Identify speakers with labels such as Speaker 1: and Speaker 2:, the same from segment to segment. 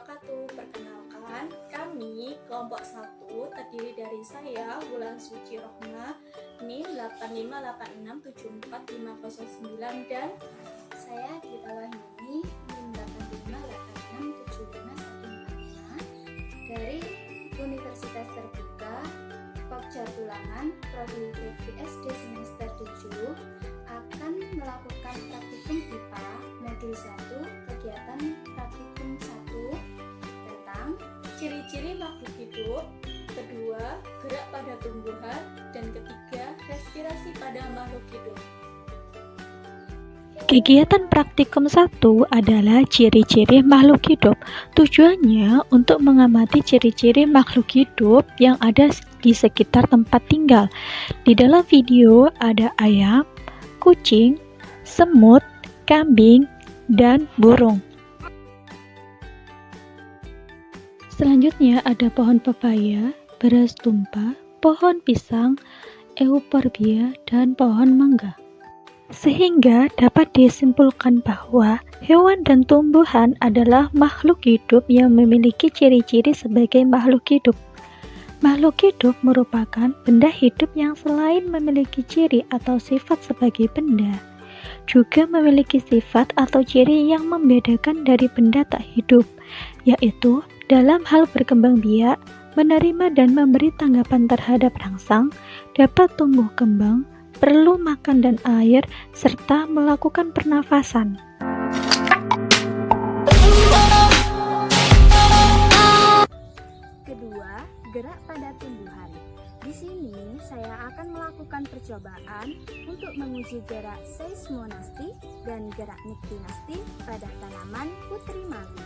Speaker 1: wabarakatuh. Perkenalkan, kami kelompok 1 terdiri dari saya, Wulan Suci Rohma, NIM 858674509, dan saya Gita Wahyuni, NIM 858675145 dari Universitas Terbuka Pokja Tulangan, Prodi SD semester 7, akan melakukan praktikum IPA modul 1, kegiatan praktikum 1 tentang ciri-ciri makhluk hidup, kedua, gerak pada tumbuhan, dan ketiga, respirasi pada makhluk hidup.
Speaker 2: Kegiatan praktikum 1 adalah ciri-ciri makhluk hidup. Tujuannya untuk mengamati ciri-ciri makhluk hidup yang ada di sekitar tempat tinggal. Di dalam video ada ayam, kucing, semut, kambing, dan burung. Selanjutnya ada pohon pepaya, beras tumpah, pohon pisang, euforbia, dan pohon mangga. Sehingga dapat disimpulkan bahwa hewan dan tumbuhan adalah makhluk hidup yang memiliki ciri-ciri sebagai makhluk hidup. Makhluk hidup merupakan benda hidup yang selain memiliki ciri atau sifat sebagai benda, juga memiliki sifat atau ciri yang membedakan dari benda tak hidup, yaitu dalam hal berkembang biak, menerima dan memberi tanggapan terhadap rangsang, dapat tumbuh kembang, perlu makan dan air, serta melakukan pernafasan.
Speaker 3: Kedua, gerak pada tumbuhan. Di sini saya akan melakukan percobaan untuk menguji gerak seismonasti dan gerak niktinasti pada tanaman putri malu.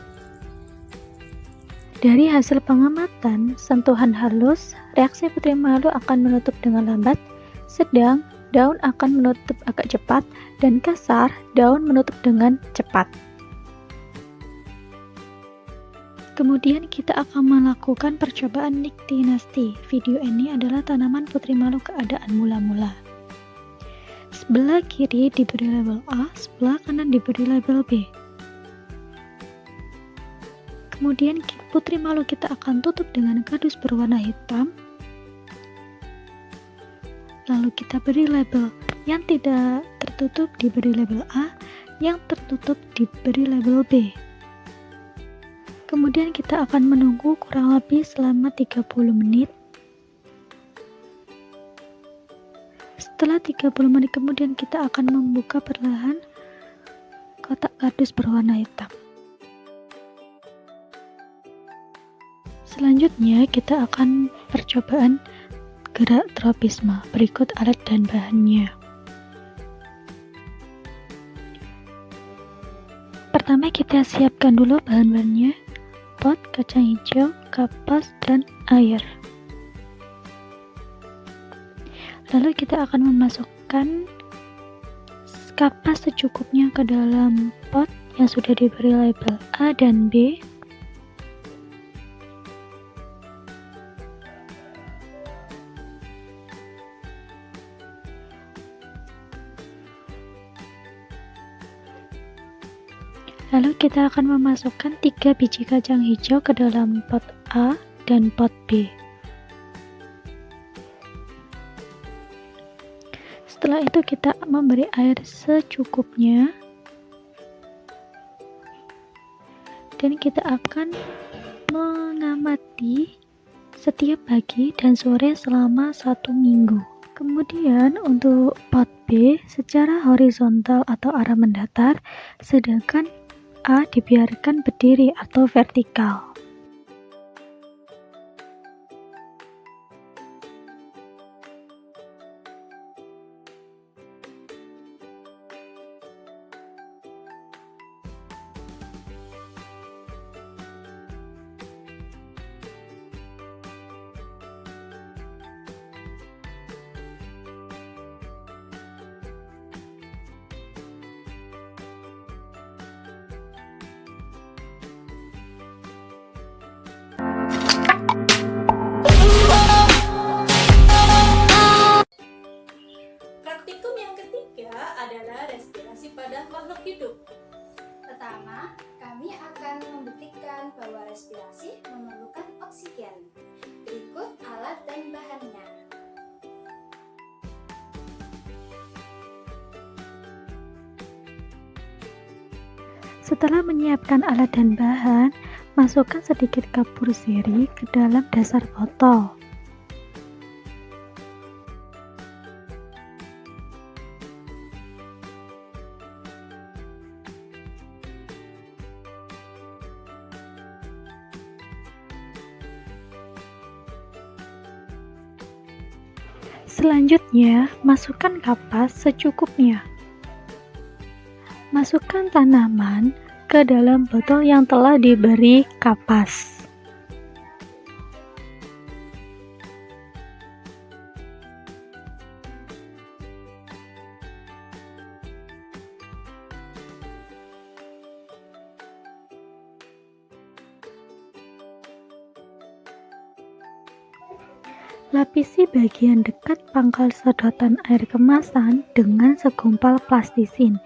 Speaker 2: Dari hasil pengamatan sentuhan halus, reaksi putri malu akan menutup dengan lambat, sedang daun akan menutup agak cepat, dan kasar daun menutup dengan cepat. Kemudian kita akan melakukan percobaan niktinasti. Video ini adalah tanaman putri malu keadaan mula-mula. Sebelah kiri diberi label A, sebelah kanan diberi label B. Kemudian putri malu kita akan tutup dengan kardus berwarna hitam. Lalu kita beri label yang tidak tertutup diberi label A, yang tertutup diberi label B. Kemudian kita akan menunggu kurang lebih selama 30 menit. Setelah 30 menit kemudian kita akan membuka perlahan kotak kardus berwarna hitam. Selanjutnya kita akan percobaan gerak tropisme. Berikut alat dan bahannya. Pertama kita siapkan dulu bahan-bahannya: pot, kacang hijau, kapas, dan air. Lalu kita akan memasukkan kapas secukupnya ke dalam pot yang sudah diberi label A dan B. Lalu kita akan memasukkan 3 biji kacang hijau ke dalam pot A dan pot B. Setelah itu kita memberi air secukupnya. Dan kita akan mengamati setiap pagi dan sore selama 1 minggu. Kemudian untuk pot B secara horizontal atau arah mendatar, sedangkan A dibiarkan berdiri atau vertikal. Setelah menyiapkan alat dan bahan, masukkan sedikit kapur sirih ke dalam dasar botol. Selanjutnya, masukkan kapas secukupnya. Masukkan tanaman ke dalam botol yang telah diberi kapas. Lapisi bagian dekat pangkal sedotan air kemasan dengan segumpal plastisin.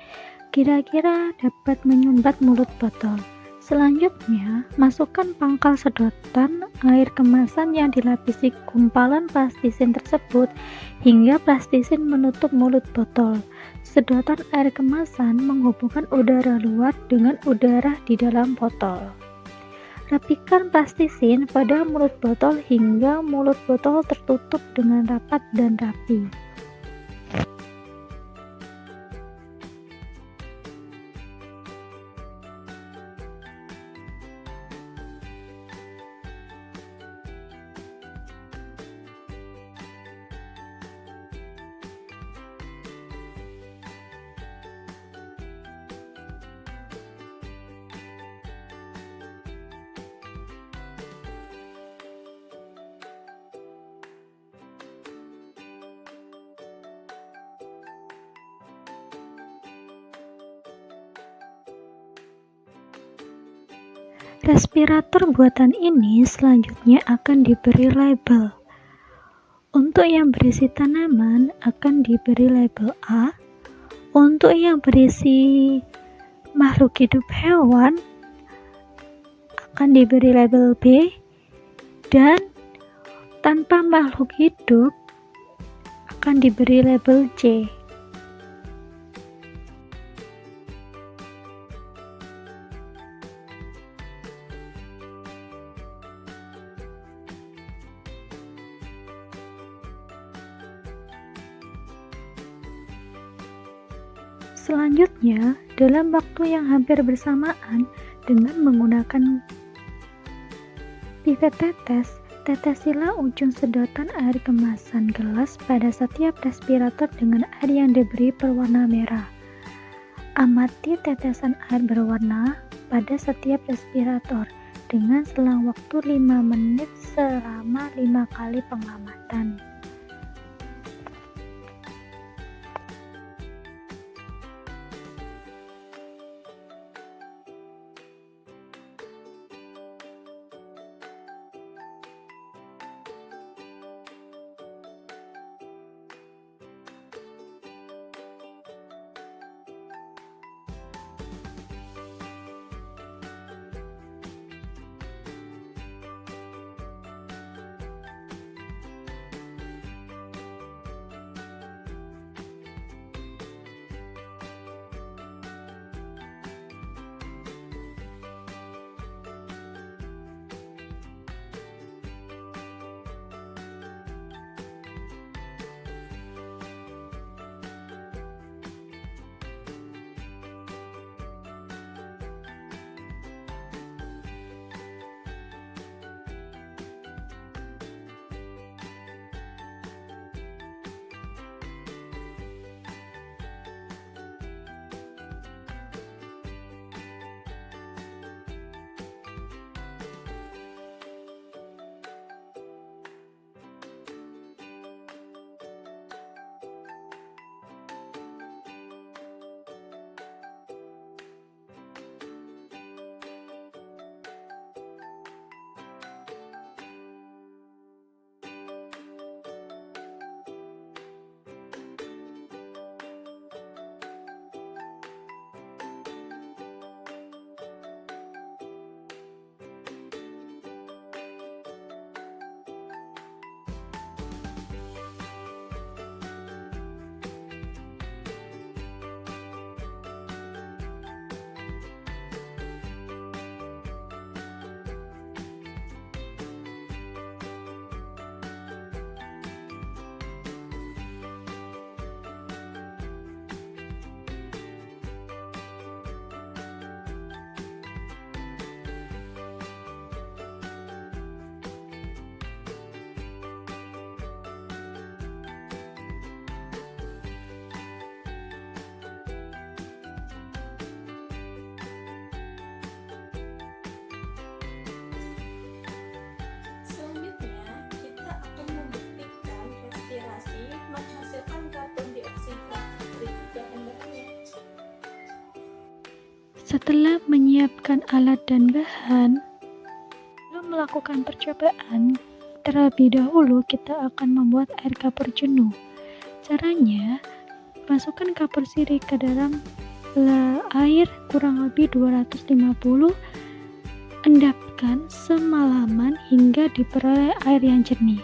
Speaker 2: Kira-kira dapat menyumbat mulut botol. Selanjutnya, masukkan pangkal sedotan air kemasan yang dilapisi gumpalan plastisin tersebut hingga plastisin menutup mulut botol. Sedotan air kemasan menghubungkan udara luar dengan udara di dalam botol. Rapikan plastisin pada mulut botol hingga mulut botol tertutup dengan rapat dan rapi. Respirator buatan ini selanjutnya akan diberi label. Untuk yang berisi tanaman akan diberi label A. Untuk yang berisi makhluk hidup hewan akan diberi label B. Dan tanpa makhluk hidup akan diberi label C. Selanjutnya, dalam waktu yang hampir bersamaan dengan menggunakan pipet tetes, tetesilah ujung sedotan air kemasan gelas pada setiap respirator dengan air yang diberi berwarna merah. Amati tetesan air berwarna pada setiap respirator dengan selang waktu 5 menit selama 5 kali pengamatan. Setelah menyiapkan alat dan bahan, sebelum melakukan percobaan, terlebih dahulu kita akan membuat air kapur jenuh. Caranya, masukkan kapur sirih ke dalam air kurang lebih 250, endapkan semalaman hingga diperoleh air yang jernih.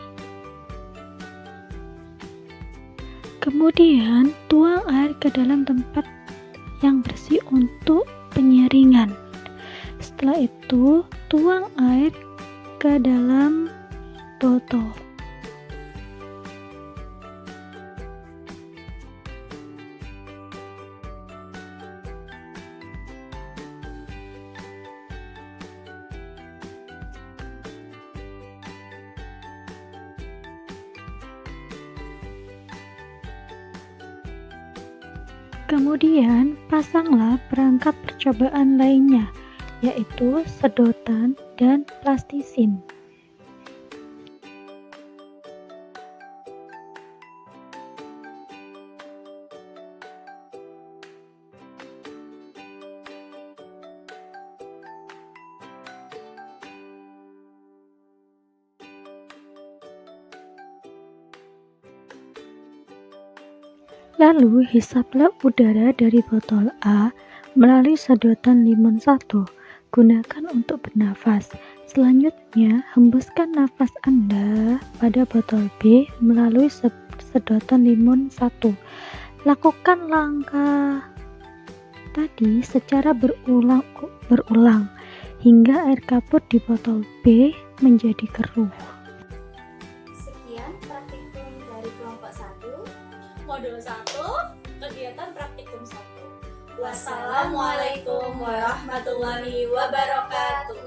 Speaker 2: Kemudian, tuang air ke dalam tempat yang bersih untuk penyaringan. Setelah itu, tuang air ke dalam botol. Kemudian, pasanglah perangkat percobaan lainnya, yaitu sedotan dan plastisin. Lalu hisaplah udara dari botol A melalui sedotan limon 1. Gunakan untuk bernafas. Selanjutnya, hembuskan nafas Anda pada botol B melalui sedotan limon 1. Lakukan langkah tadi secara berulang hingga air kapur di botol B menjadi keruh.
Speaker 1: Sekian praktikum dari kelompok 1, modul 1, kegiatan praktikum 1. Wassalamualaikum warahmatullahi wabarakatuh.